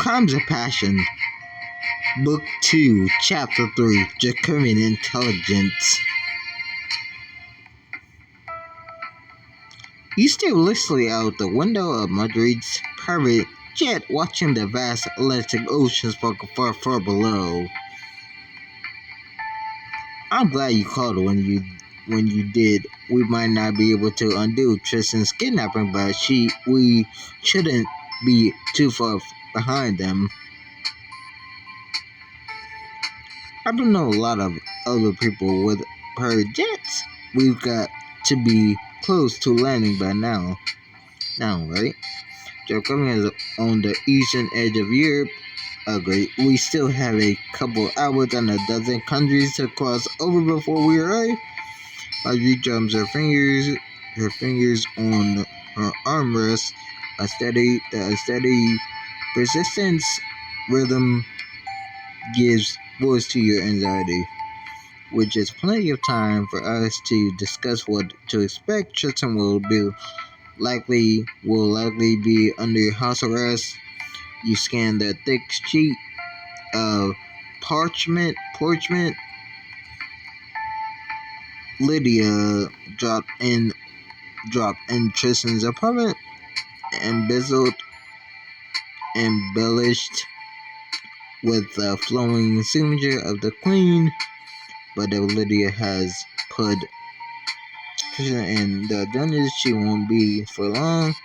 Crimes of Passion, Book 2, Chapter 3, Drakovian Intelligence. You stare listlessly out the window of Madrid's private jet, watching the vast Atlantic Ocean sparkle far, far below. I'm glad you called when you did. We might not be able to undo Tristan's kidnapping, but we shouldn't be too far behind them. I don't know a lot of other people with private jets. We've got to be close to landing by now. Right? Japan is on the eastern edge of Europe. Great. We still have a couple hours and a dozen countries to cross over before we arrive. Audrey drums her fingers on her armrest. A steady persistence rhythm gives voice to your anxiety, which is plenty of time for us to discuss what to expect. Tristan will likely be under house arrest. You scan the thick sheet of parchment. Lydia dropped in Tristan's apartment, embellished with the flowing signature of the Queen. But if Lydia has put Tristan in the dungeon, she won't be for long.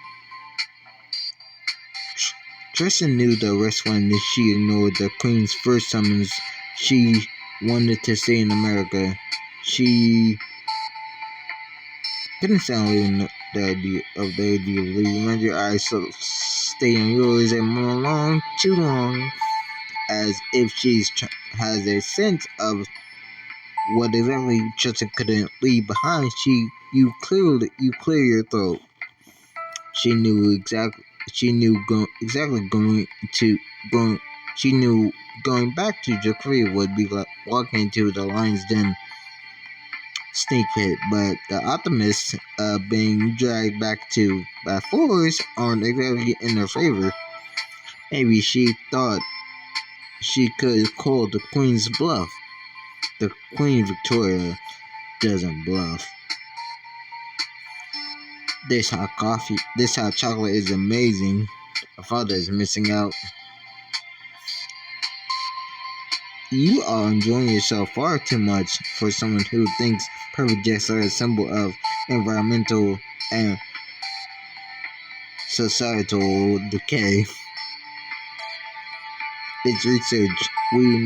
Tristan knew the rest when she ignored the Queen's first summons. She wanted to stay in America. She couldn't stand the idea of leaving. Let your eyes stay on yours and more too long, as if she has a sense of what exactly Tristan couldn't leave behind. You clear your throat. She knew going back to Jakarta would be like walking into the lion's den snake pit, but the optimists being dragged back by force aren't exactly in her favor. Maybe she thought she could call the Queen's bluff. The Queen Victoria doesn't bluff. This hot chocolate is amazing. My father is missing out. You are enjoying yourself far too much for someone who thinks private jets are a symbol of environmental and societal decay. It's research. We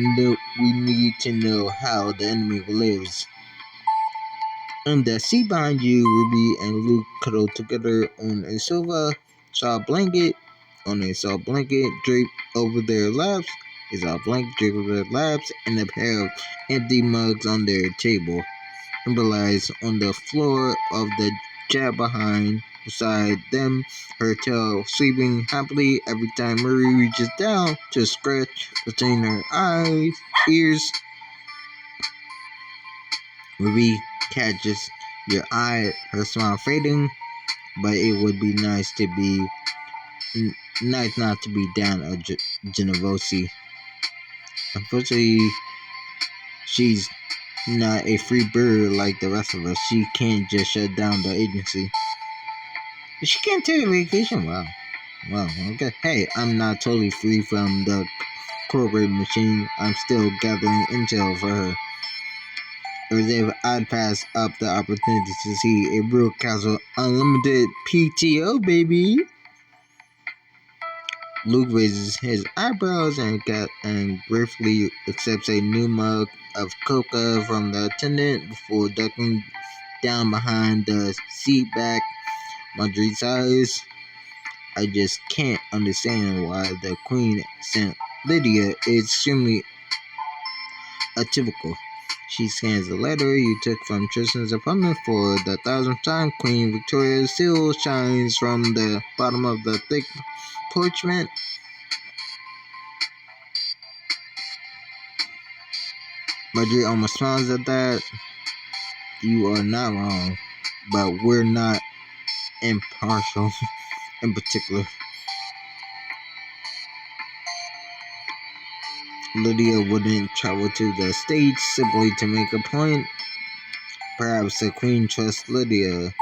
need to know how the enemy lives. In the seat behind you, Ruby and Luke cuddle together on a soft blanket draped over their laps. And a pair of empty mugs on their table. Amber lies on the floor of the jet beside them, her tail sweeping happily every time Marie reaches down to scratch between her ears. Ruby catches your eye, her smile fading, but it would be nice not to be down a Genovese. Unfortunately, she's not a free bird like the rest of us. She can't just shut down the agency. She can't take a vacation? Wow, okay. Hey, I'm not totally free from the corporate machine. I'm still gathering intel for her. As if I'd pass up the opportunity to see a real castle unlimited PTO, baby. Luke raises his eyebrows and briefly accepts a new mug of coca from the attendant before ducking down behind the seat back. Madrid sighs. I just can't understand why the Queen sent Lydia. It's extremely atypical. She scans the letter you took from Tristan's apartment for the 1,000th time. Queen Victoria still shines from the bottom of the thick parchment. Madrid almost smiles at that. You are not wrong, but we're not impartial in particular. Lydia wouldn't travel to the States simply to make a point. Perhaps the Queen trusts Lydia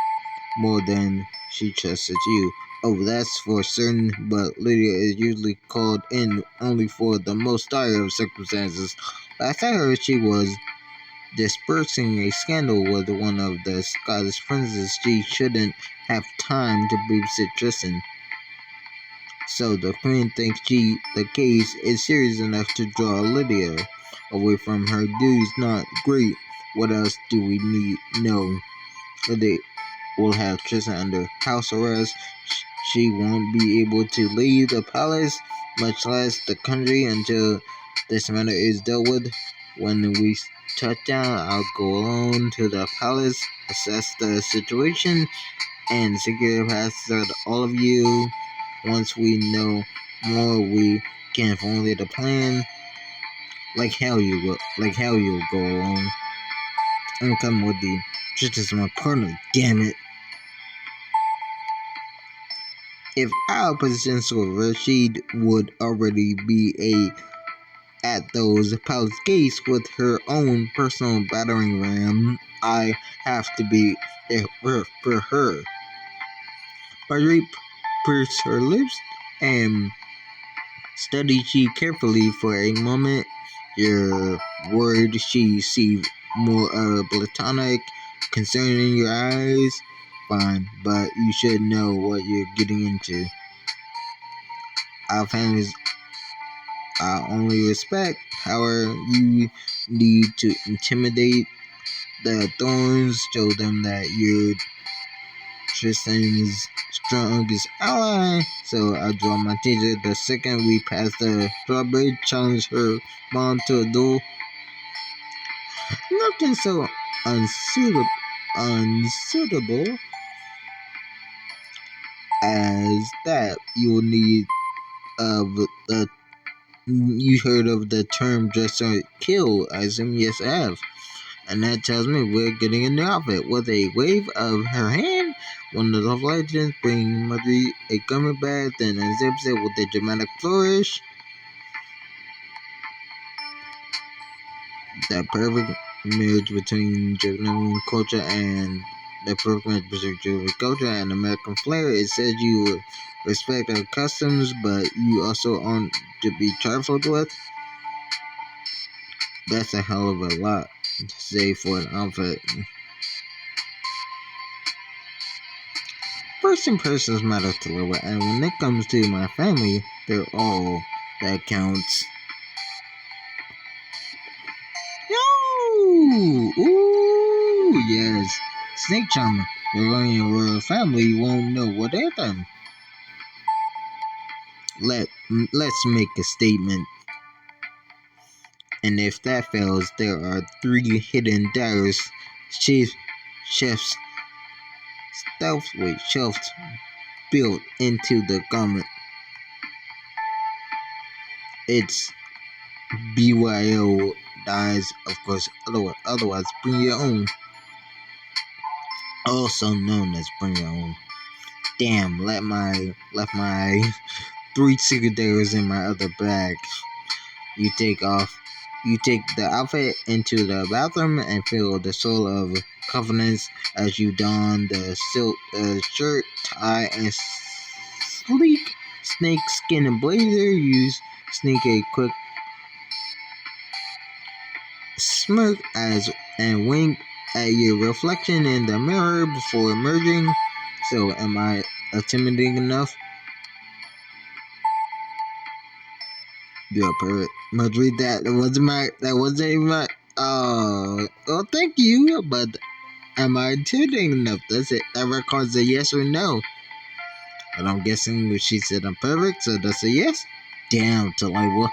more than she trusted you. Oh, that's for certain, but Lydia is usually called in only for the most dire of circumstances. Last I heard, she was dispersing a scandal with one of the Scottish princes. She shouldn't have time to babysit Tristan. So the Queen thinks the case is serious enough to draw Lydia away from her duties. Not great. What else do we need? No. Lydia will have Tristan under house arrest. She won't be able to leave the palace, much less the country, until this matter is dealt with. When we touch down, I'll go alone to the palace, assess the situation, and secure passage to all of you. Once we know more, we can formulate a plan. Like hell you'll go alone. I'm coming with you. Tristan's my partner, damn it. If our positions were Rashid would already be at those palace gates with her own personal battering ram. I have to be there for her. Marjorie pursed her lips and studied she carefully for a moment. You're worried she sees more platonic concern in your eyes. Fine, but you should know what you're getting into. Our families only respect power. You need to intimidate the Thorns, show them that you're Tristan's strongest ally. So I draw my teacher the second we pass the drawbridge, challenge her mom to a duel. Nothing so unsuitable as that. You will need the you heard of the term dress or kill, I assume. Yes, I have. And that tells me we're getting in the outfit. With a wave of her hand, one of the legends bring Marjorie a gummy bag, then unzips it with a dramatic flourish. That perfect marriage between Drakovian culture and American flair. It says you respect our customs, but you also aren't to be trifled with. That's a hell of a lot to say for an outfit. First impressions matter to Lola, and when it comes to my family, they're all that counts. Ooh, yes. Snake Charmer, you're running a royal family, you won't know what hit them. Let's make a statement. And if that fails, there are 3 hidden daggers. Chef's shelves built into the garment. It's BYO dies, of course. Otherwise, bring your own. Also known as bring your own. Damn, left my 3 secret daggers in my other bag. You take the outfit into the bathroom and feel the soul of confidence as you don the silk shirt, tie, and sleek snake skin blazer. You sneak a quick smirk and wink at your reflection in the mirror before emerging. So, am I intimidating enough? You're a pervert. Madrid, that wasn't even my. Oh, well, thank you, but am I intimidating enough? That's it. That records a yes or no. But I'm guessing she said I'm perfect, so that's a yes. Damn, Taliwa.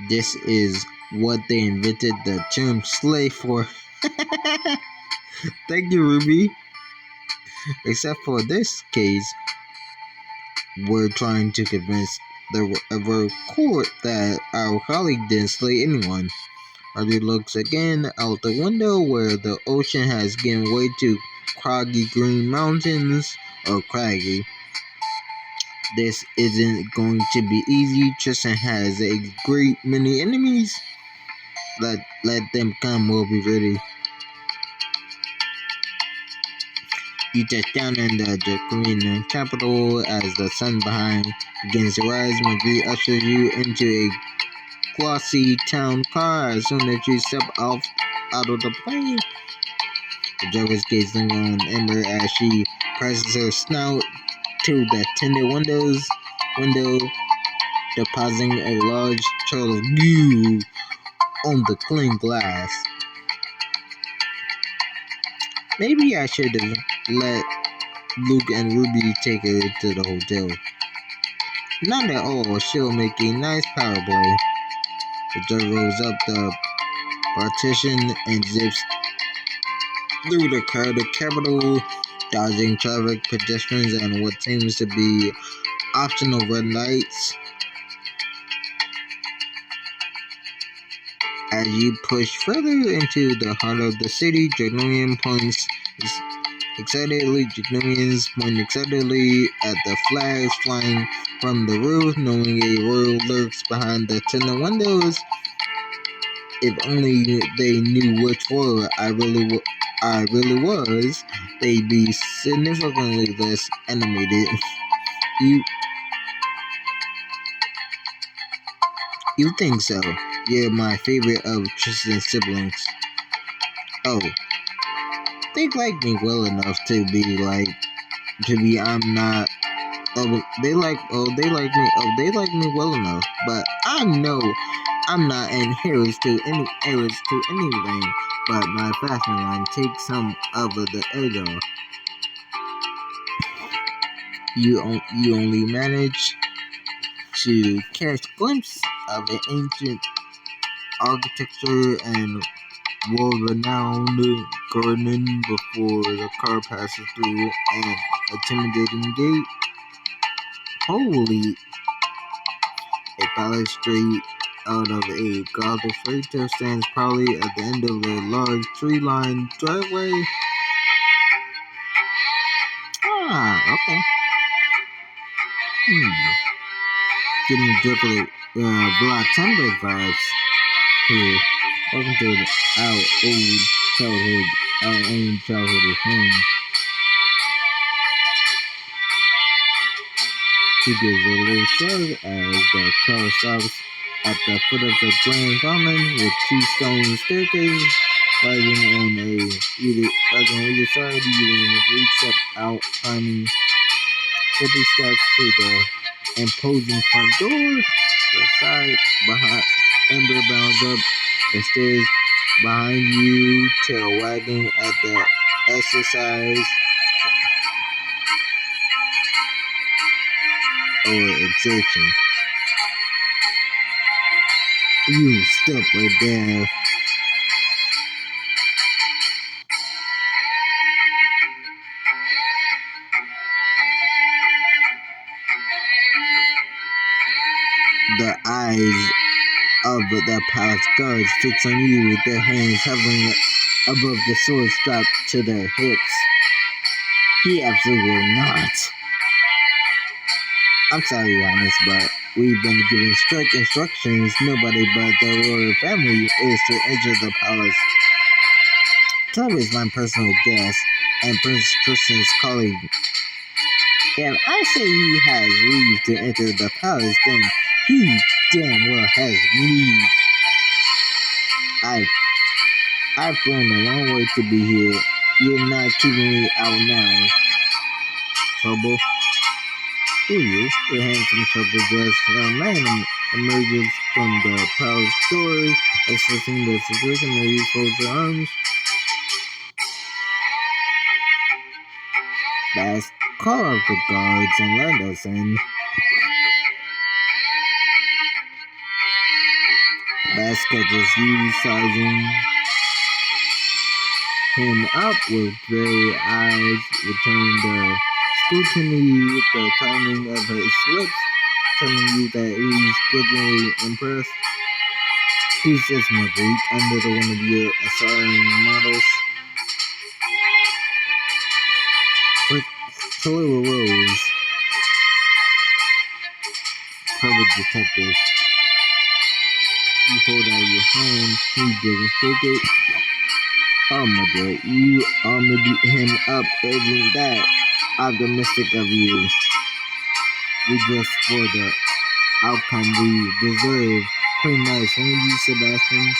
This is what they invented the term slave for. Thank you, Ruby. Except for this case, we're trying to convince the court that our colleague didn't slay anyone. Arthur looks again out the window where the ocean has given way to craggy green mountains, or craggy. This isn't going to be easy. Tristan has a great many enemies. Let them come. We'll be ready. You touch down in the Drakovian capital as the sun behind begins to rise. Magritte ushers you into a glossy town car. As soon as you step out of the plane, the driver's gazing on Ember as she presses her snout to the tinted window, depositing a large trail of goo on the clean glass. Maybe I should have let Luke and Ruby take her to the hotel. Not at all. She'll make a nice power play. The driver rolls up the partition and zips through the crowded capital, dodging traffic, pedestrians, and what seems to be optional red lights. As you push further into the heart of the city, Drakovians point excitedly at the flags flying from the roof, knowing a royal lurks behind the tinted windows. If only they knew which royal I really was, they'd be significantly less animated. You think so? You're my favorite of Tristan's siblings. Oh, they like me well enough to be I'm not. Oh, they like me well enough, but I know I'm not an heiress to anything. But my fashion line takes some of the edge off. You only manage to catch a glimpse of an ancient architecture and world-renowned garden before the car passes through an intimidating gate. Holy! A palace straight out of a Gothic fairy tale stands proudly at the end of a large tree-lined driveway. Ah, okay. Getting definitely Vlad Timber vibes here. Welcome to our own childhood home. He gives a little shrug as the car stops at the foot of the grand common with two stone staircases rising on either side. You and step out, climbing 50 steps to the imposing front door. The side behind Ember bounds up the stairs behind you, tail wagging at the exercise or exertion. You step right there. The eyes of the palace guards fix on you with their hands hovering above the sword strapped to their hips. He absolutely will not. I'm sorry, Your Highness, but we've been given strict instructions. Nobody but the royal family is to enter the palace. Tom is my personal guest and Prince Tristan's colleague. If I say he has leave to enter the palace, then he damn well has leave. I've flown a long way to be here. You're not keeping me out now. Trouble? Who are you? A handsome trouble-dressed young man emerges from the palace door, assessing the situation. Maybe folds her arms. Bast, call up the guards and let us in. Bast catches you, sizing him up with gray eyes, return the scrutiny, the timing of his lips, telling you that he's grudgingly impressed. Who's this, Magritte? Another one of your assigned models? Tallulah Rose. private detective. You hold out your hand, he didn't take it. Oh my god, you armored him up, isn't that optimistic of you? We just for the outcome we deserve. Pretty nice, won't you, Sebastian?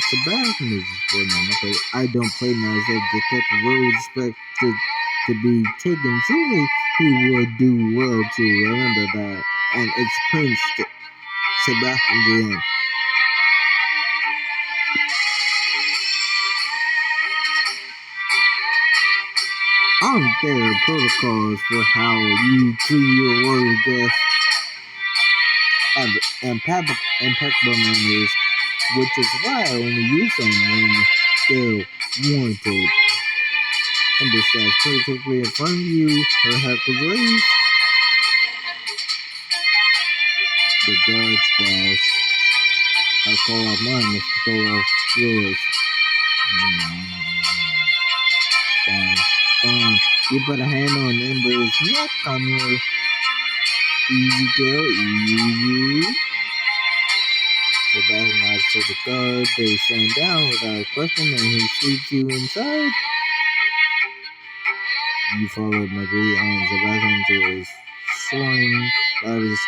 Sebastian is for now. Okay, I don't play nice. If Detective Rose expected to be taken seriously, he would do well to remember that. And it's Prince Sebastian again. Aren't there protocols for how you treat your royal guests? Impeccable manners, which is why I only use them when they're warranted. And this stands perfectly in front of you. Her hat was raised. The guards pass. I call off mine if you call off yours. Fine. You put a hand on Ember's neck. Come here. Easy, girl. Easy. The back nods to the guard. They stand down without a question, and he sweeps you inside. You followed Marguerite and Sebastian to his soaring, lavish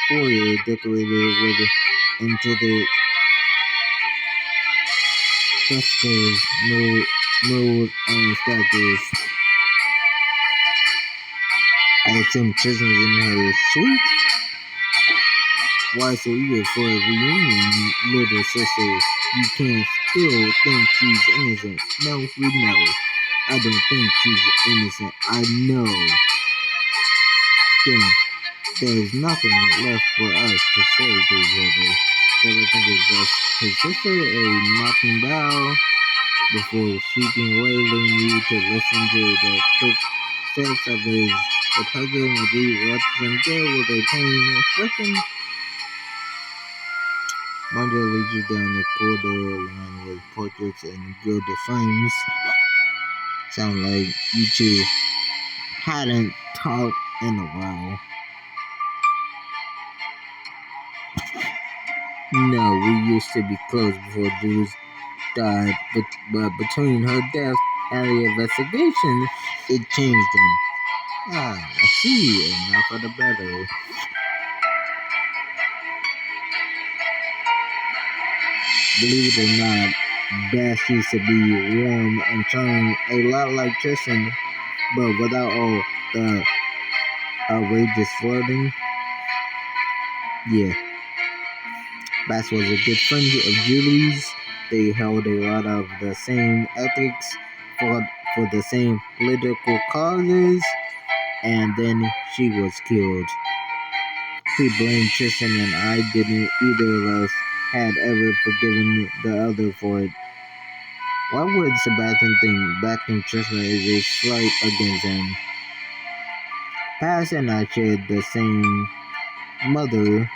foyer decorated with intricate frescoes, murals, and statues. I assume Chisholm's in her suite. Why so eager for a reunion, little sister? You can't still think she's innocent. No, we know. I don't think she's innocent. I know. Then there's nothing left for us to say to each other. Sebastian gives us his sister a mocking bow before sweeping away, leaving you to listen to the quick steps of his departure. Madrid watches him go with a pained expression. Mondra leads you down the corridor lined with portraits and gilded frames. Sound like you two hadn't talked in a while. No, we used to be close before Jules died, but between her death and the investigation, it changed him. I see, and not for the better. Believe it or not, Bass used to be warm and charming, a lot like Tristan, but without all the outrageous flirting. Yeah, Bass was a good friend of Julie's. They held a lot of the same ethics, fought for the same political causes, and then she was killed. He blamed Tristan and I didn't. Either of us had ever forgiven the other for it. Why would Sebastian think backing Tristan is a slight against him? Bass and I shared the same mother.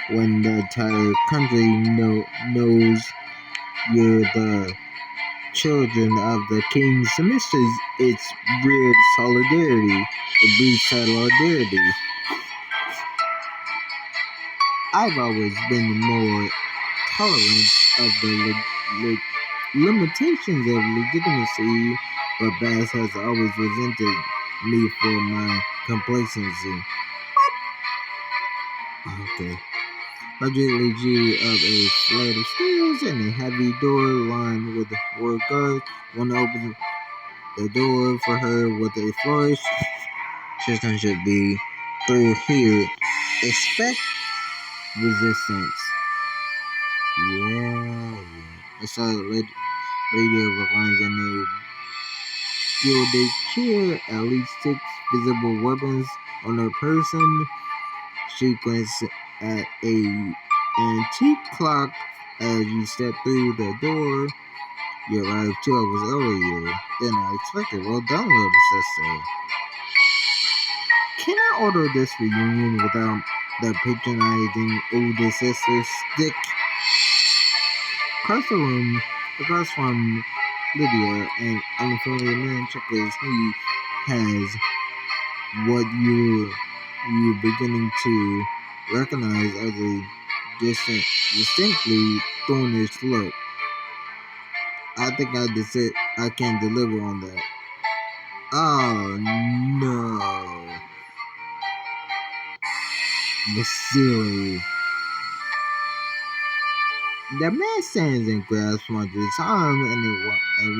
When the entire country knows you're the children of the king's misters, it's weird solidarity. It breeds solidarity. I've always been more tolerant of the limitations of legitimacy, but Bass has always resented me for my complacency. Okay. Roger leads you up a flight of stairs and a heavy door lined with ward guards. One opens the door for her with a flourish. Tristan should be through here. Expect resistance. Yeah. A silent radio reclines in a gilded chair, at least 6 visible weapons on her person. She glances at a antique clock as you step through the door. You arrived 2 hours earlier than I expected. Well done, little sister. Can I order this reunion without the patronizing older sister stick? Across from Lydia, an unfamiliar man chuckles. He has what you you beginning to recognize as a distinctly thornish look. I think I can deliver on that. Oh no. Vasily. The man stands and grasps Marjorie's arm and a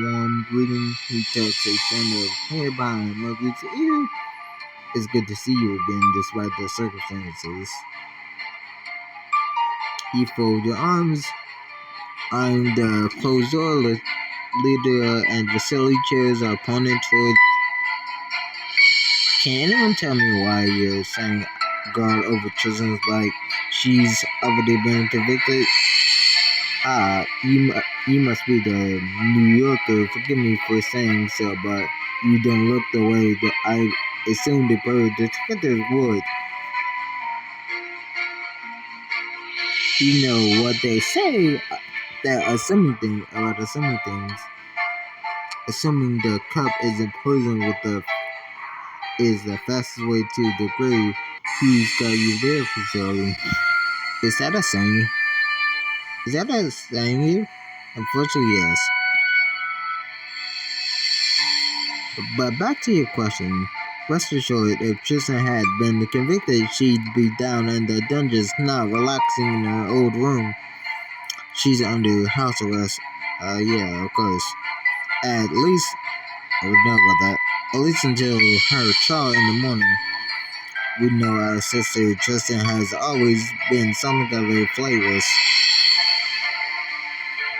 warm greeting. He tucks a strand of hair behind Marjorie's ear. It's good to see you again, despite the circumstances. You fold your arms. I'm the closed door leader, and Vasily chairs our opponent toward. Can anyone tell me why you're standing guard over Chisholm like she's already been convicted? You must be the New Yorker. Forgive me for saying so, but you don't look the way that I assumed the bird detectives would. You know what they say that assuming things, assuming the cup isn't poisoned with the is the fastest way to the grave. He's got you there, Facility. Is that a saying? Is that a saying here? Unfortunately, yes. But back to your question. Rest assured, if Tristan had been convicted, she'd be down in the dungeons, not relaxing in her old room. She's under house arrest. Yeah, of course. At least, I would know about that. At least until her trial in the morning. We know our sister Tristan has always been something of a flavorist.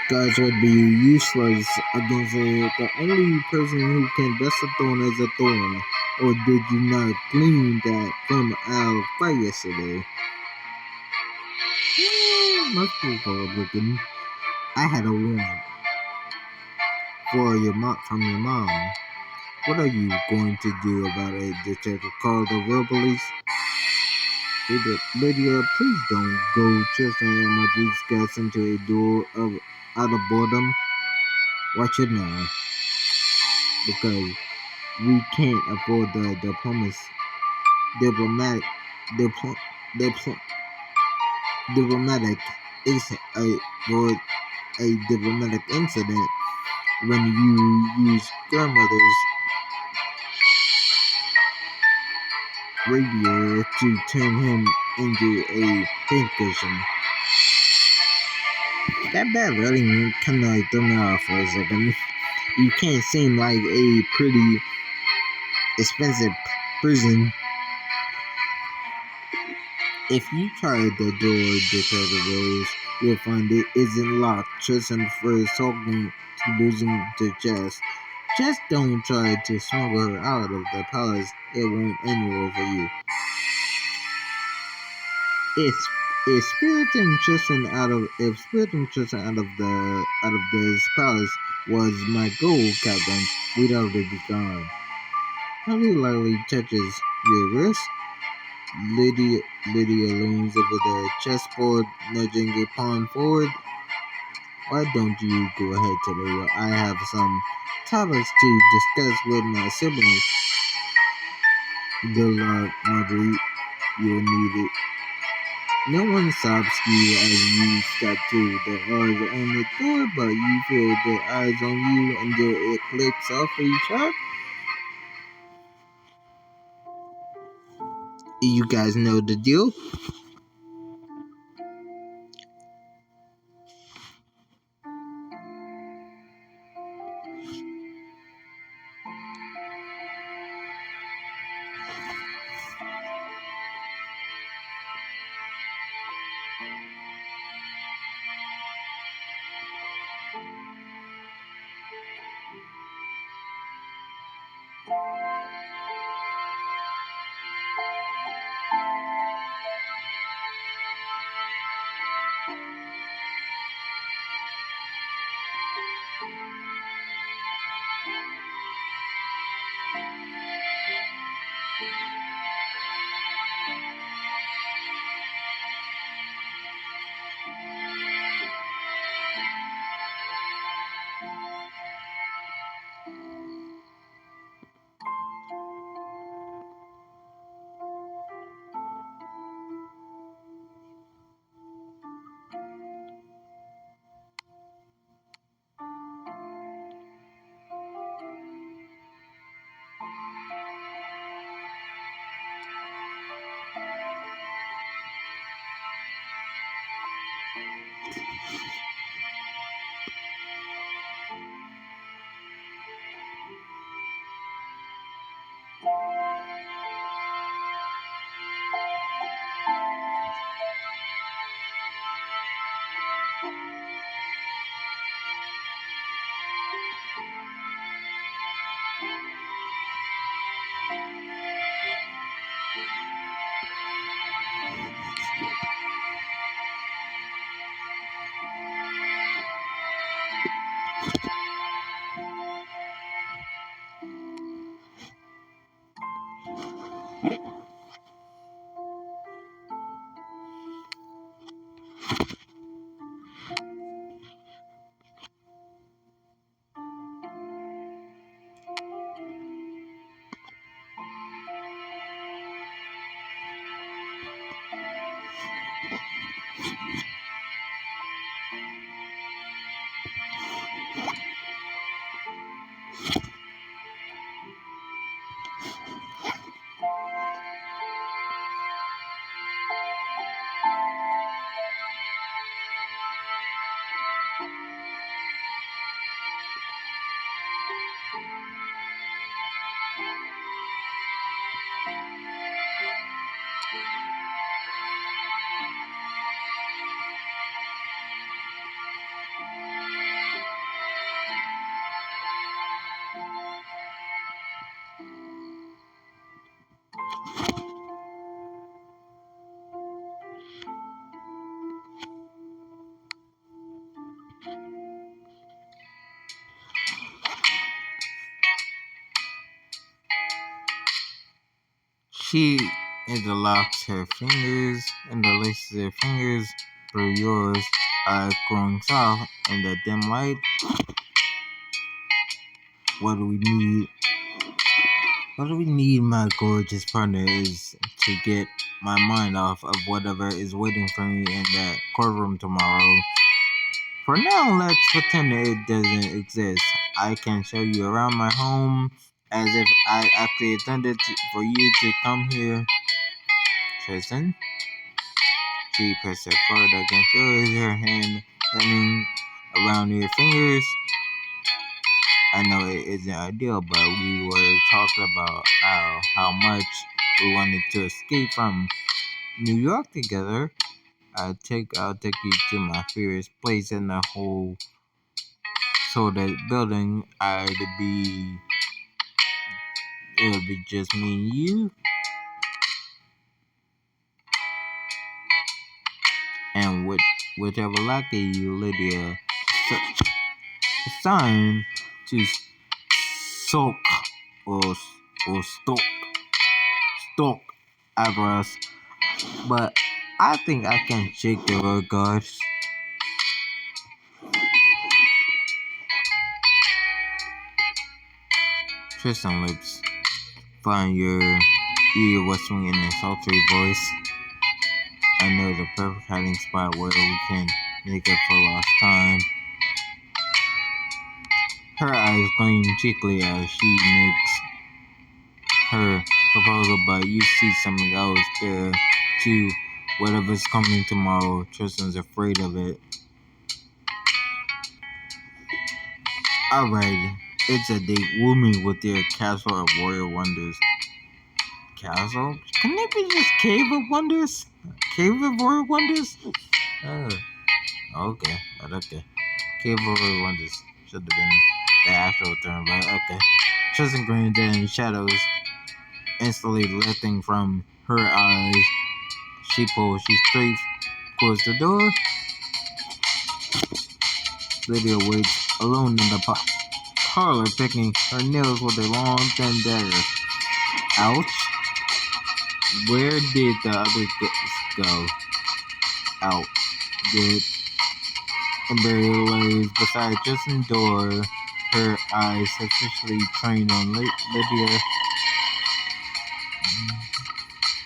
Guards would be useless against her. The only person who can best a thorn is a thorn. Or did you not glean that from our fight yesterday? Must be Republican. I had a warrant from your mom. What are you going to do about it, Detective Carl the real police? Lydia, please don't go Tristan and Marguerite's gas into a duel out of boredom. Watch it now, because we can't afford the diplomatic, diplo, diplo, diplomatic, avoid a diplomatic incident when you use grandmother's rapier to turn him into a pincushion. That bad really kind of like threw me off for a second. You can't seem like a pretty expensive prison. If you try the door, Detective Rose, you'll find it isn't locked. Tristan prefers talking to losing the chest. Just don't try to smuggle her out of the palace. It won't end well for you. If spiriting Tristan out of this palace was my goal, Captain, we'd already be gone. Harry lightly touches your wrist. Lydia leans over the chessboard, nudging a pawn forward. Why don't you go ahead, Tallulah? I have some topics to discuss with my siblings. Good luck, Marjorie. You'll need it. No one stops you as you step through the eyes on the door, but you feel their eyes on you until it clicks off each other. You guys know the deal. She interlocks her fingers and laces her fingers through yours, eyes growing soft in the dim light. What do we need? What do we need, my gorgeous partner, is to get my mind off of whatever is waiting for me in that courtroom tomorrow. For now, let's pretend it doesn't exist. I can show you around my home as if I actually intended for you to come here. Tristan? She pressed her forehead against yours, her hand turning around your fingers. I know it isn't ideal, but we were talking about how much we wanted to escape from New York together. I'll take you to my favorite place in the whole sort of building. It'll be just me and you. And whichever lucky you, Lydia, assigned to sulk or stalk eyebrows. But I think I can shake the regards. Tristan lips find your ear whistling in a sultry voice. I know the perfect hiding spot where we can make up for lost time. Her eyes gleam cheekily as she makes her proposal, but you see something else there too. Whatever's coming tomorrow, Tristan's afraid of it. Alright, it's a date. Woo me with your Castle of Warrior Wonders. Castle? Can it be just Cave of Wonders? Cave of Warrior Wonders? Oh, okay, but okay. Cave of Warrior Wonders should have been the actual term, but okay. Tristan grinned and shadows instantly lifting from her eyes. She straight towards the door. Lydia waits alone in the parlor, picking her nails with a long, thin dagger. Ouch. Where did the other go? Out. Good. Amber lays beside Justin's door, her eyes officially trained on Lydia.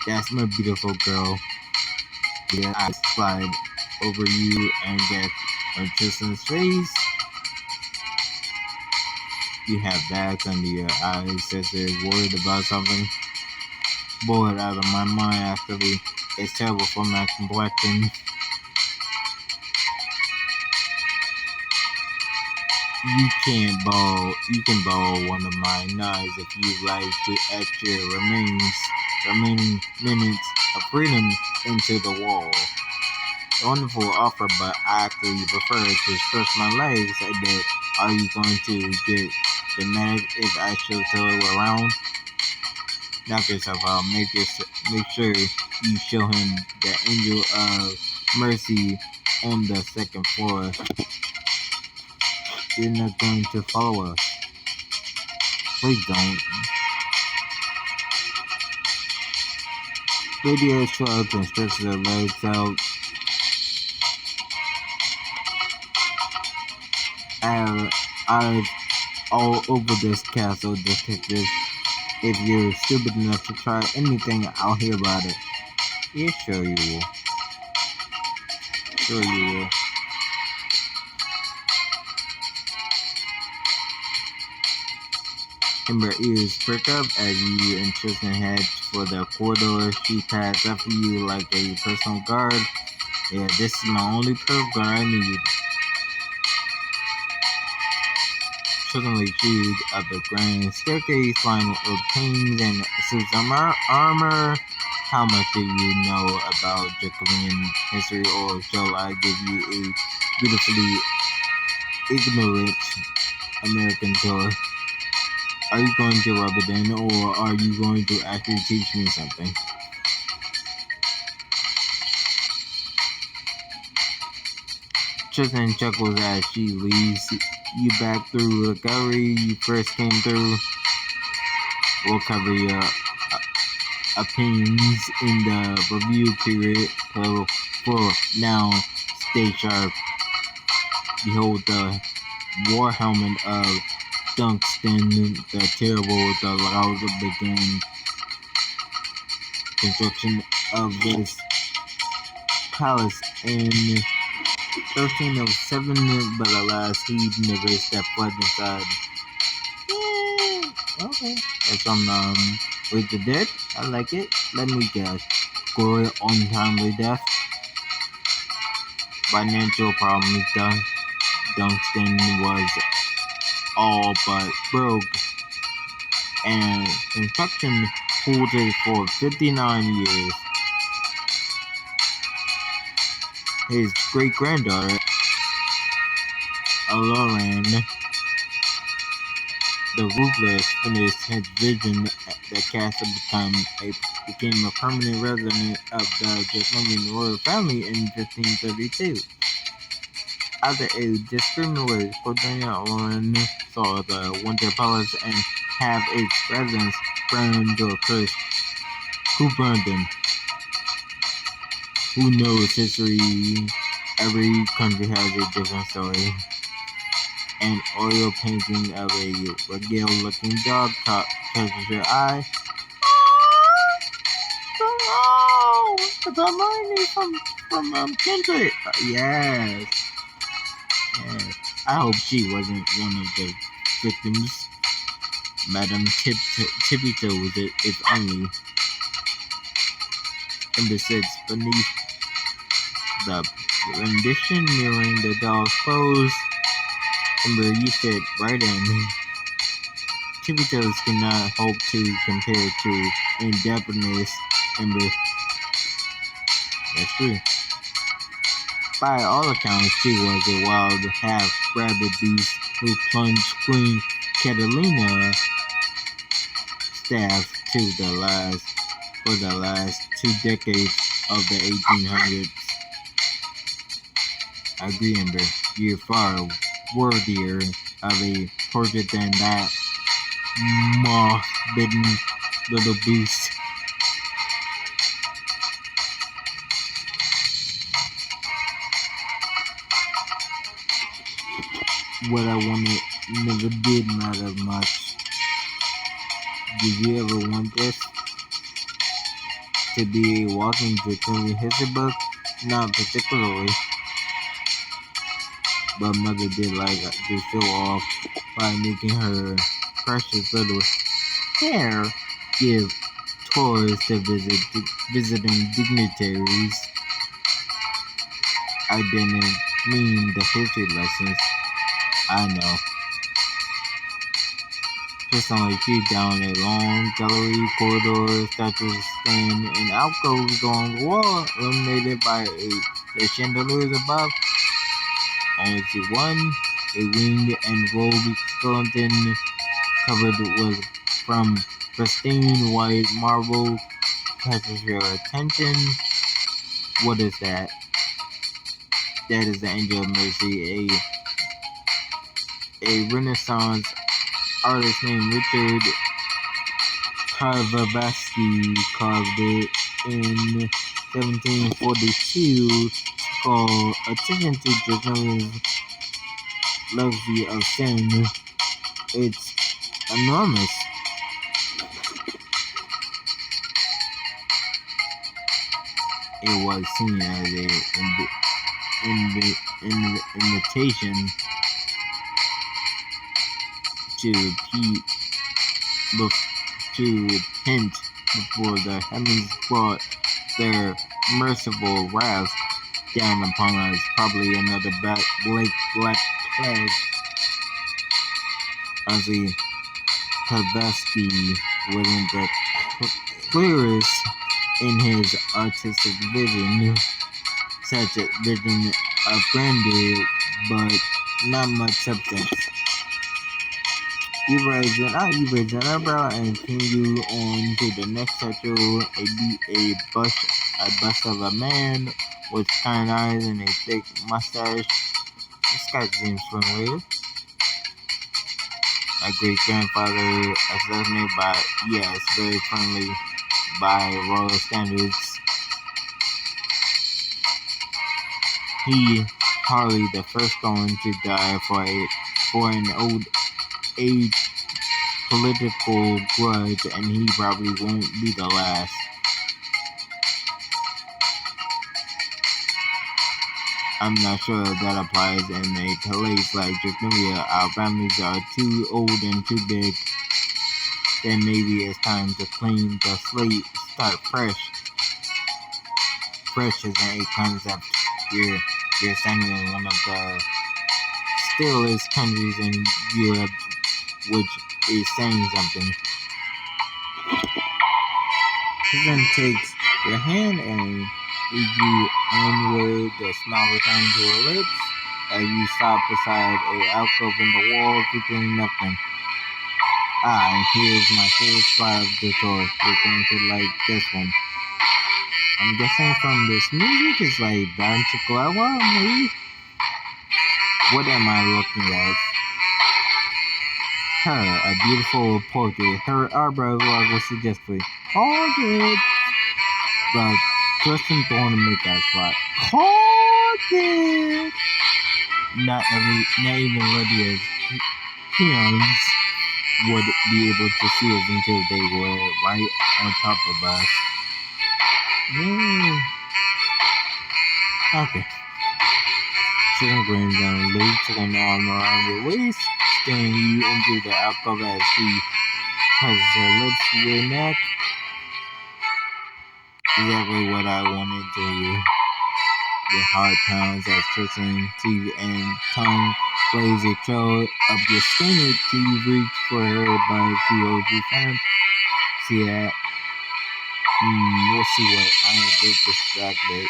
That's my beautiful girl. Lydia's eyes slide over you and get on Justin's face. You have bags under your eyes as if worried about something. Bored out of my mind, actually. It's terrible for my complexion. You can borrow one of my knives if you like to etch your remaining minutes of freedom into the wall. A wonderful offer, but I actually prefer to stretch my legs a bit. Are you going to get dramatic if I show Taylor around? Knock yourself out. Make sure you show him the angel of mercy on the second floor. You're not going to follow us. Please don't. Lydia shrugs and stretches her legs out. Eyes all over this castle, detective. If you're stupid enough to try anything, I'll hear about it. Yeah, sure you will. Sure you will. Ember ears prick up as you and Tristan head for the corridor. She passed after you like a personal guard. Yeah, this is my only perf guard I need. Tristan leads you up the grand staircase lined with paintings and suits of armor. How much do you know about Drakovian history, or shall I give you a beautifully ignorant American tour? Are you going to rub it in, or are you going to actually teach me something? Tristan chuckles as she leads you back through the gallery you first came through. We'll cover your opinions in the review period. So for now, stay sharp. Behold the war helmet of Dunstan the Terrible, the loud began construction of this palace in 1307, but alas, he never stepped foot inside. Yeah, okay. That's from Wait the Dead. I like it. Let me guess. Gory, untimely death. Financial problems. Dunstan was all but broke, and construction halted for 59 years. His great-granddaughter, Lauren the Ruthless, finished his vision. The castle became a permanent resident of the Drakovian royal family in 1532. After a discriminatory Cordelia, Lauren saw the Winter Palace and have its residents burned to a crisp. Who burned them? Who knows history? Every country has a different story. An oil painting of a regal-looking dog catches your eye. Oh, the Hermione from Kindred. Yes. I hope she wasn't one of the victims. Madame Tippy Toes, if only. Ember sits beneath the rendition mirroring the dog's pose. Ember, you fit right in. Tippy Toes cannot hope to compare to in-depthness, Ember. That's true. By all accounts, she was a wild half-rabbit beast who plunged Queen Catalina staff for the last 2 decades of the 1800s. I agree, Ember. You're far worthier of a portrait than that moth-bitten little beast. What I wanted never did matter much. Did you ever want this? To be a walking Drakovian history book? Not particularly. But Mother did like to show off by making her precious little hair give tours to visiting dignitaries. I didn't mean the history lessons. I know. Just only feet down a long gallery corridor, statues stand in alcoves along the wall, illuminated by the chandeliers above. Only see one, a winged and robed skeleton covered with from pristine white marble catches your attention. What is that? That is the Angel of Mercy, a Renaissance artist named Richard Karvavatsky carved it in 1742 to call attention to Drakovian's legacy of sin. It's enormous. It was seen as an invitation to repent before the heavens brought their merciful wrath down upon us. Probably another black plague. Honestly, Kavetsky wasn't the clearest in his artistic vision. Such a vision of grandeur, but not much substance. Erase an eyebrow and continue on to the next chapter. A bust of a man with kind eyes and a thick mustache. This guy seems familiar. My great grandfather, assassinated by, yes, very friendly by royal standards. He hardly the first going to die for an old age political grudge, and he probably won't be the last. I'm not sure if that applies in a place like Drakovian. Our families are too old and too big. Then maybe it's time to clean the slate, start fresh. Fresh is a concept. You're standing in one of the stillest countries in Europe, which is saying something. He then takes your hand and leads you onward. The smile returns to her lips as you stop beside a alcove in the wall featuring nothing. And here's my favorite spot of the tour. You're going to like this one. I'm guessing from this music it's like Bound to Glower, maybe? What am I looking at? Her, a beautiful portrait. Her eyebrows were suggestively. Portrait! The twist and thorn to make that spot. Portrait! Not even Lydia's peons would be able to see us until they were right on top of us. Okay. Chicken grins and loops one arm around your waist, staring you into the alcove as she presses her lips to your neck. Exactly what I wanted to hear. Your heart pounds as twisting teeth and tongue lays a trail up your skin till you reach for her, but she holds you firm. See that? We'll see what I'm a bit distracted.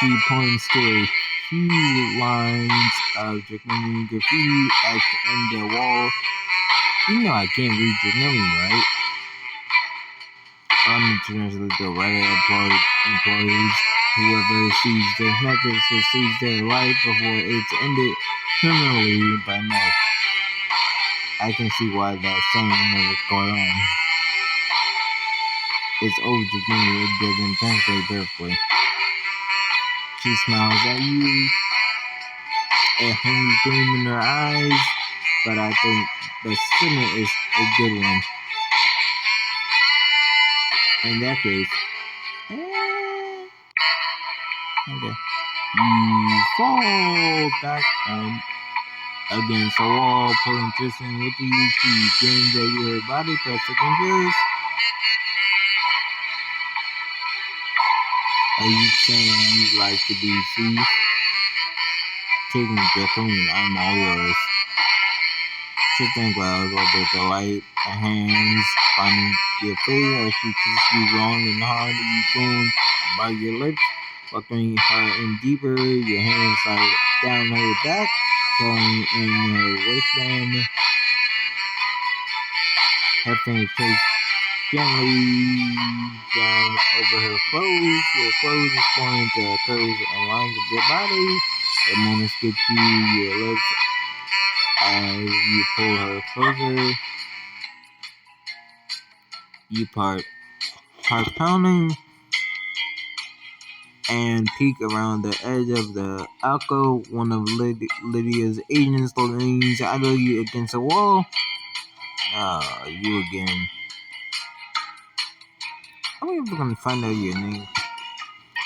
She points to a few lines of Drakovian graffiti etched in the wall. You know I can't read Drakovian, right? Unfortunately, the regular employees, whoever sees this message sees their life before it's ended criminally, but no. I can see why that saying never caught on. It's old Drakovian, it doesn't translate perfectly. She smiles at you, a hungry gleam in her eyes, but I think the statement is a good one. In that case, okay. You fall back against the wall, pulling, twisting with you. She grins at your body, press against yours. Are you saying you'd like to be seized? Taking Drakovian, I'm all yours. She thinks well, with the light, her hands finding your face as she kisses you long and hard. You going by your lips, welcoming her in deeper. Your hands slide down her back, falling in her waistband. Her fingers trace gently down over her clothes. Your clothes is pointing to the curves and lines of your body. The moment gets you, your lips As you pull her closer, you part heart pounding and peek around the edge of the alcove. One of Lydia's agents leans out of you against the wall. You again. How are we ever gonna find out your name?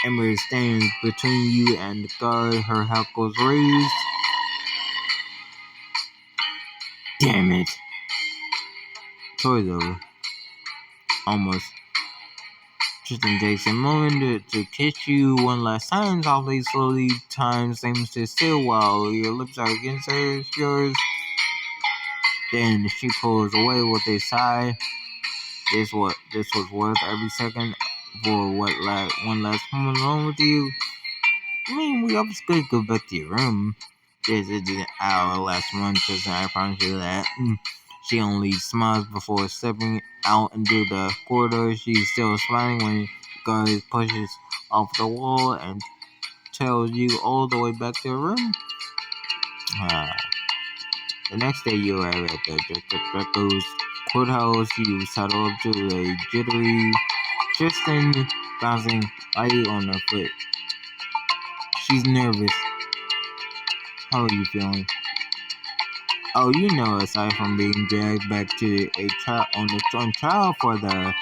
Ember stands between you and the guard, her hackles raised. Damn it. Toy's over. Almost. Tristan takes a moment to kiss you one last time, softly, slowly. Time seems to still while your lips are against yours. Then she pulls away with a sigh. This was worth every second for one last moment alone with you. I mean, we always could go back to your room. This isn't our last one, Tristan, I promise you that. She only smiles before stepping out into the corridor. She's still smiling when the guard pushes off the wall and tells you all the way back to your room. The next day you arrive at the Chapter.Drakovian courthouse. You settle up to a jittery Tristan bouncing light on her foot. She's nervous. How are you feeling? Oh, you know, aside from being dragged back to a trial for the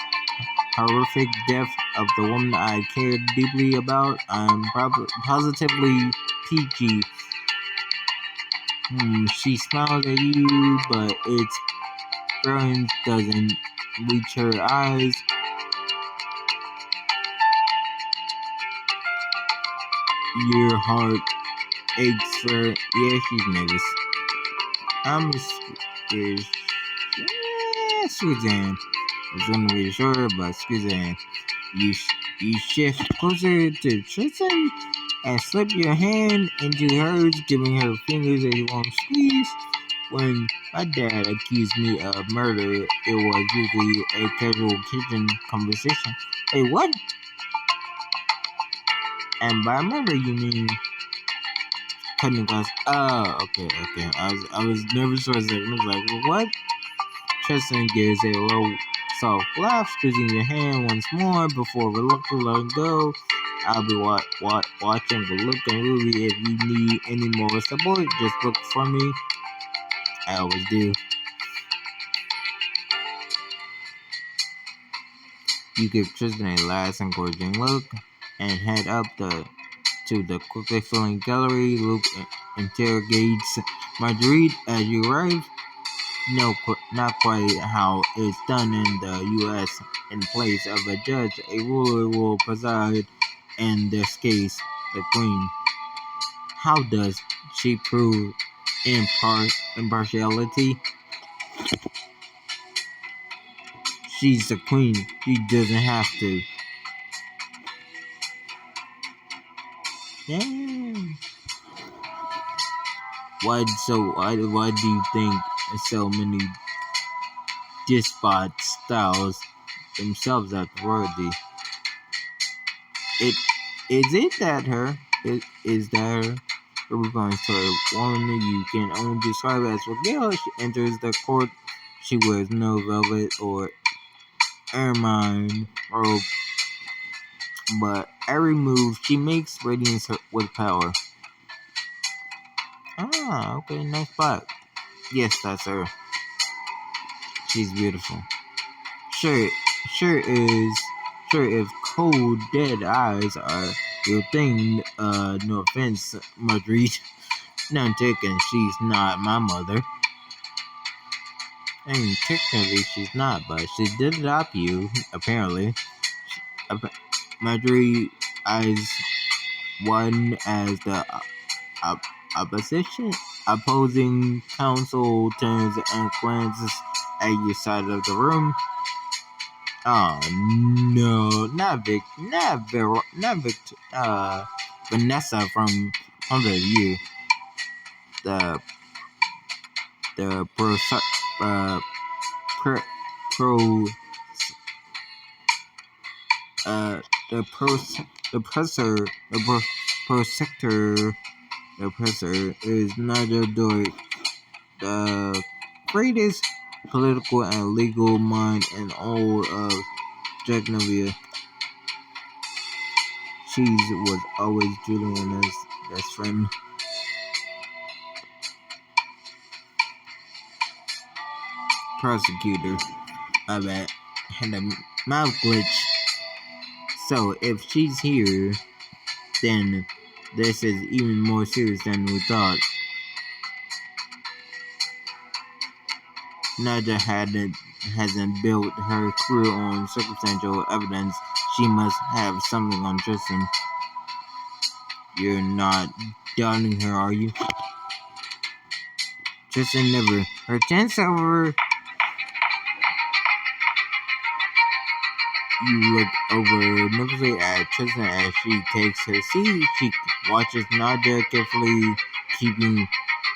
horrific death of the woman I cared deeply about, I'm positively peachy. She smiles at you, but its brilliance doesn't reach her eyes. Your heart aches for. Yeah, she's nervous. I'm scared. Suzanne. I was gonna be shorter, but Suzanne. You shift closer to Tristan and slip your hand into hers, giving her fingers a warm squeeze. When my dad accused me of murder, it was usually a casual kitchen conversation. Hey, what? And by murder, you mean cutting glass? Oh, okay. I was nervous for a second. I was like, what? Tristan gives a low, soft laugh, squeezing your hand once more before reluctantly letting go. I'll be watching the look and Ruby. If you need any more support, just look for me. I always do. You give Tristan a last encouraging look and head up to the quickly filling gallery. Luke interrogates Marguerite as you arrive. No, not quite how it's done in the U.S. In place of a judge, a ruler will preside. In this case, the queen. How does she prove impartiality? She's the queen. She doesn't have to. Damn. Why do you think so many despot styles themselves are worthy? Is that her? Is that her? We're going to a woman you can only describe as Regale. She enters the court. She wears no velvet or ermine robe, but every move she makes radiates her with power. Ah, okay, nice spot. Yes, that's her. She's beautiful. Sure, sure is. Sure, if cold, dead eyes are your thing, no offense, Marguerite. None taken, she's not my mother. I mean, technically she's not, but she did adopt you, apparently. Marjorie eyes one as the opposing counsel turns and glances at your side of the room. Oh no, Vanessa from Under You. The pro pro pro the presser the presser is neither door the greatest political and legal mind in all of Drakonovia. Cheese was always Juliana's best friend. Prosecutor, I bet, had a mouth glitch. So if she's here, then this is even more serious than we thought. Nadia hasn't built her career on circumstantial evidence. She must have something on Tristan. You're not doubting her, are you? Tristan never. Her chance over. You look over nervously at Tristan as she takes her seat. She watches Nadia carefully, keeping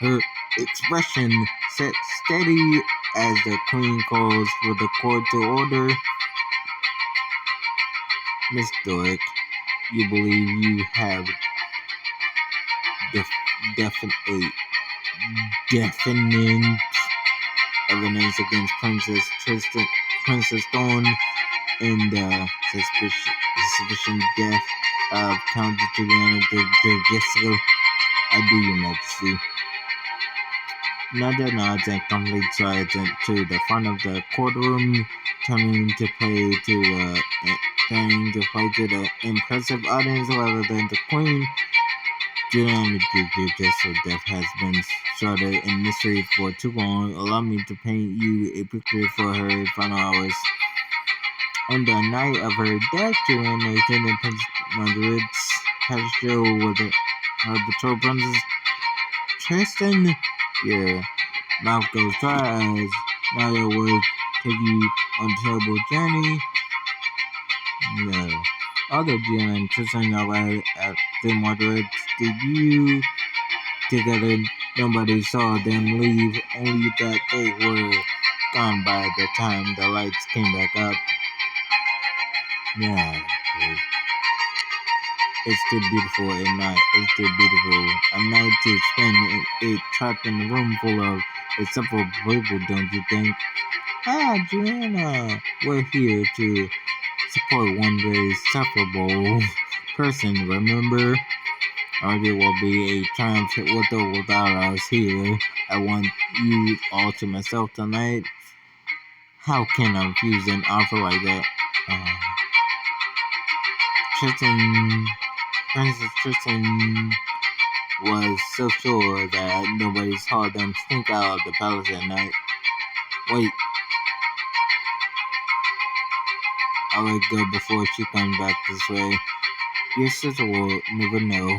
her expression set steady as the Queen calls for the court to order. Miss Dork, you believe you have definite evidence against Princess Thorn in the suspicion death of Count Juliana Drakovian. I do, Your Majesty. Nadia nods and calmly strides to the front of the courtroom, turning to play to the impressive audience rather than the Queen. Juliana Drakovian's death has been shrouded in mystery for too long. Allow me to paint you a picture for her final hours. On the night of her death, Juliana attended Prince Margaret's pasture with her betrothed princess. Tristan, your mouth goes dry as Nadia would take you on a terrible journey. No. Although Juliana and Tristan arrived at the Margaret's debut together, nobody saw them leave, only that they were gone by the time the lights came back up. Yeah, it's too beautiful a night. It's too beautiful a night to spend it trapped in a room full of acceptable people, don't you think? Ah, Juliana, we're here to support one very sufferable person, remember? Or there will be a triumph with or without us here. I want you all to myself tonight. How can I refuse an offer like that? Princess Tristan was so sure that nobody saw them sneak out of the palace at night. Wait. I will go before she comes back this way. Your sister will never know.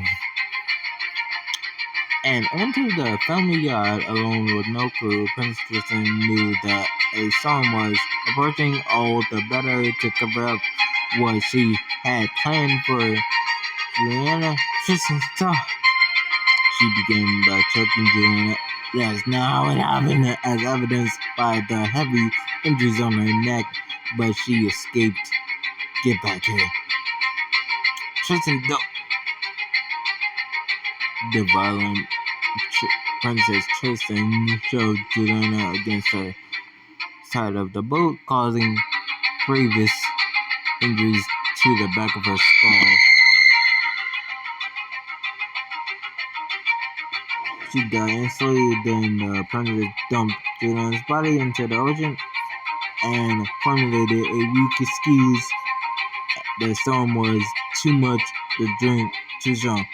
And onto the family yacht, alone with no crew, Princess Tristan knew that a storm was approaching, all the better to cover up what she had planned for Juliana. Tristan stopped. She began by choking Juliana. That's not how it happened, as evidenced by the heavy injuries on her neck, but she escaped. Get back here. Tristan, the violent Princess Tristan shoved Juliana against the side of the boat, causing grievous injuries to the back of her skull. She died instantly. Then the princess dumped Juliana's body into the ocean and formulated a weak excuse. The storm was too much, the drink too strong.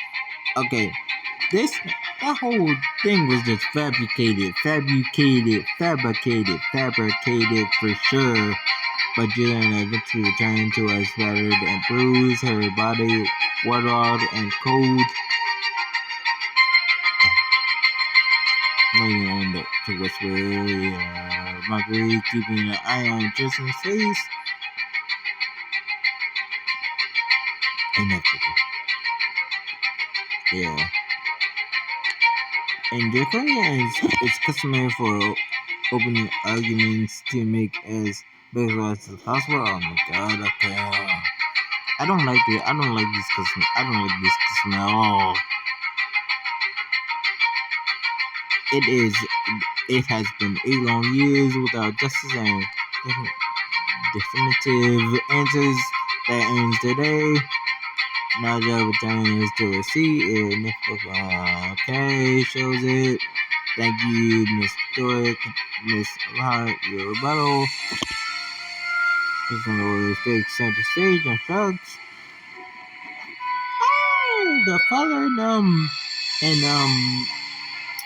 Okay, that whole thing was just fabricated for sure. But Juliana eventually returned to us battered and bruised, her body waterlogged and cold. Laying on to whisper, Marguerite keeping an eye on Tristan's face. Inevitable. Yeah. In Drakonia, it's customary for opening arguments to make as big as possible. Oh my god, okay. I don't like this custom at all. It is It has been 8 long years without justice and definitive answers. That ends today. Now the returns to a seat. And okay, shows it. Thank you, Miss Doric, Miss Hart, your rebuttal. This one was takes center stage and shrugs. Oh, the father and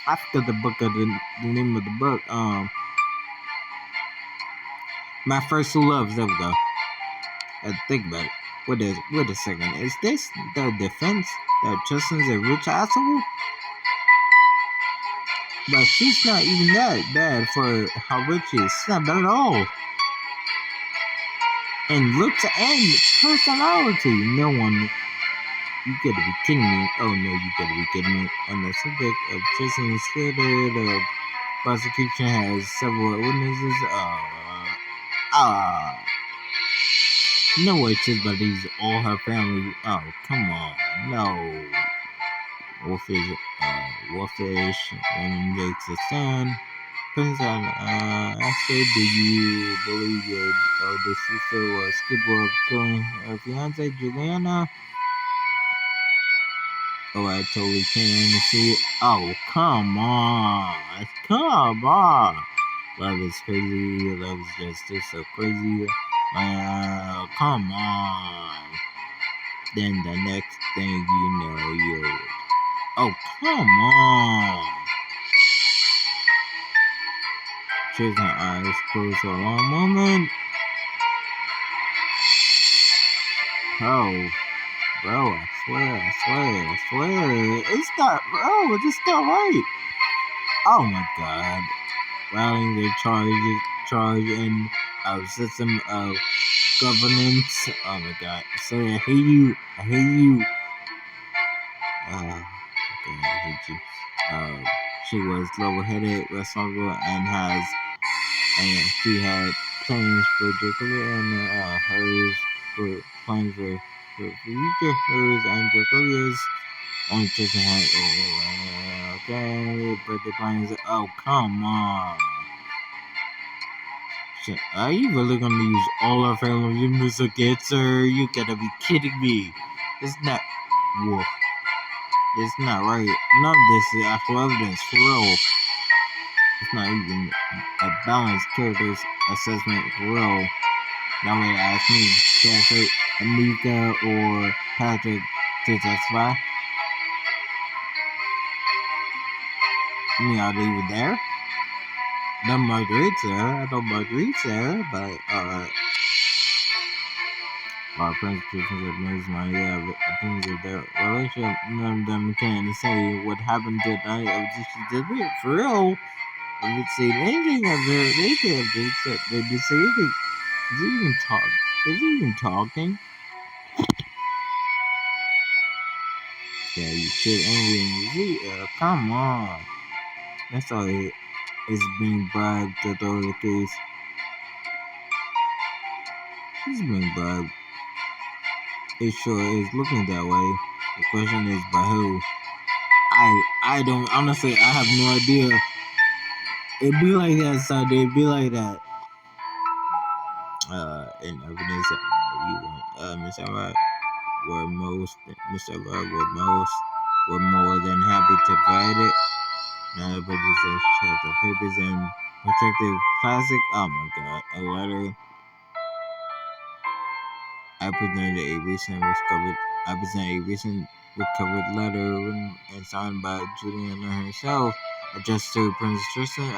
I forgot the book of the name of the book. My First Two Loves. There we go. I had to think about it. Wait a second. Is this the defense that Justin's a rich asshole? But she's not even that bad for how rich she is. She's not bad at all. And looks and personality. No one. You gotta be kidding me. Oh no, you gotta be kidding me. On the subject of Justin's theater, the prosecution has several witnesses. No way, but these all her family. Oh, come on. No. Wolfish, when makes a stand. Prince I said, do you believe your older sister was capable of killing her fiance, Juliana? Oh, I totally can't see it. Oh, come on. Come on. Love is crazy. Love is just so crazy. Come on. Then the next thing you know, you're... Oh, come on. She's her eyes closed for a long moment. Oh, bro, I swear. It's not, bro, it's not right. Oh my god. Rallying the charge in our system of governance. Oh my god. Sorry, I hate you. Okay, I hate you. She was level-headed, responsible, and she had plans for Drakovian and hers for plans for future hers and Drakovia's. Only Tristan had okay, but the plans. Oh, come on. Shit, are you really gonna use all our family members against her? You gotta be kidding me. It's not. Whoa. It's not right. None of this is actual evidence, for real. It's not even a balanced character's assessment, for real. That way, ask me, Cassidy, Amika, or Patrick to testify. I mean, are they even there? No Marguerite's there. I know Marguerite's there, but our friends knows my opinions of their relationship. None of them can say what happened that night of just weird. For real, I would say anything of their they could have just they just say anything. Is he even talk? Is he even talking? Yeah, you said anything. Come on. That's all it is, being bribed to throw the case. He's being bribed. It sure is looking that way. The question is by who? I don't honestly. I have no idea. It'd be like that, son. It'd be like that. In evidence that Miss Everett were more than happy to provide it. Now the producer checked the papers and protective plastic. Oh my god, a letter. I presented a recent recovered letter written and signed by Juliana herself, addressed to Princess Tristan.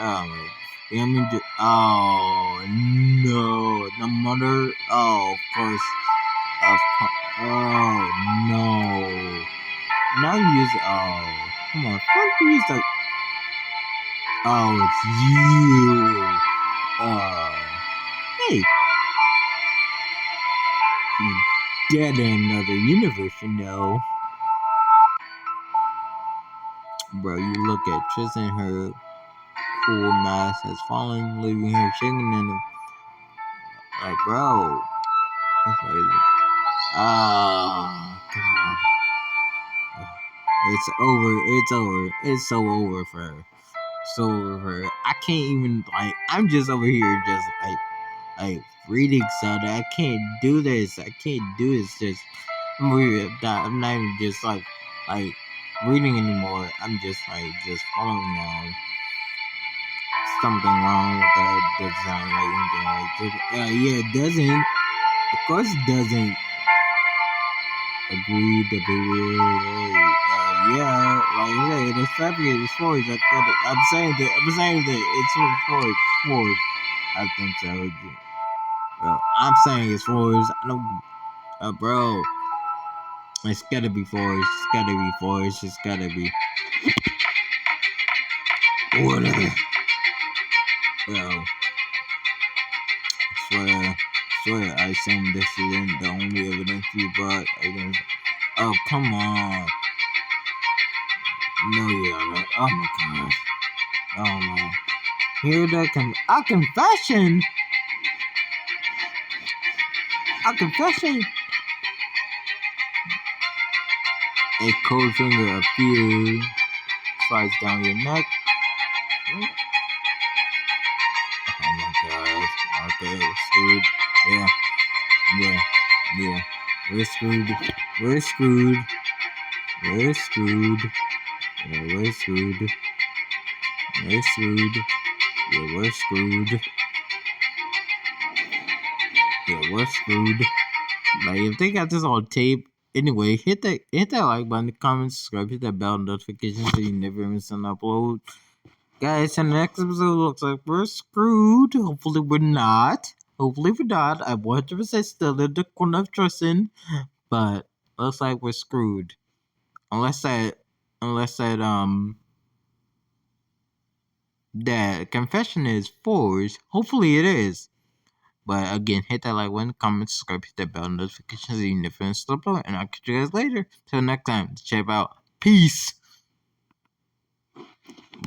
Oh no, the mother. Oh, of course. Oh no. Now you use. Oh, come on. First you use the. Oh, it's you. Hey, you dead in another universe, you know. Bro, you look at Tristan, her cool mask has fallen, leaving her shaking and like, bro. That's crazy. Oh, God. It's over. It's so over for her. so over. I can't even like. I'm just over here, just like reading something. I can't do this. I can't do this. Just I'm weird. I'm not even just like reading anymore. I'm just just following along. Something wrong with that design, like anything like this. Yeah, it doesn't. Of course, it doesn't. Agreed to be real. Yeah, like I say, it's fabricated. It's forged. I'm saying that it's forged. Forged. I think so. Bro, I'm saying it's forged. I don't, bro. It's gotta be forged. It's gotta be forged. It's gotta be. Order. Bro, swear, I assume this isn't the only evidence you brought against. Oh, come on. No, you haven't. Oh my gosh. Oh no. Here that a confession. A confession. A cold finger of fear slides down your neck. Oh my gosh. Okay, we're screwed. Yeah. We're screwed. We're screwed. We're screwed. Yeah, we're screwed. We're screwed. Yeah, we're screwed. Yeah, we're screwed. Like, if they got this on tape, anyway, hit that like button, comment, subscribe, hit that bell notification so you never miss an upload. Guys, in the next episode, looks like we're screwed. Hopefully, we're not. Hopefully, we're not. I'm 100% still in the corner of trusting, but looks like we're screwed. Unless that confession is forged. Hopefully, it is. But again, hit that like button, comment, subscribe, hit that bell notification so you never miss an upload, and I'll catch you guys later. Till next time, check out. Peace.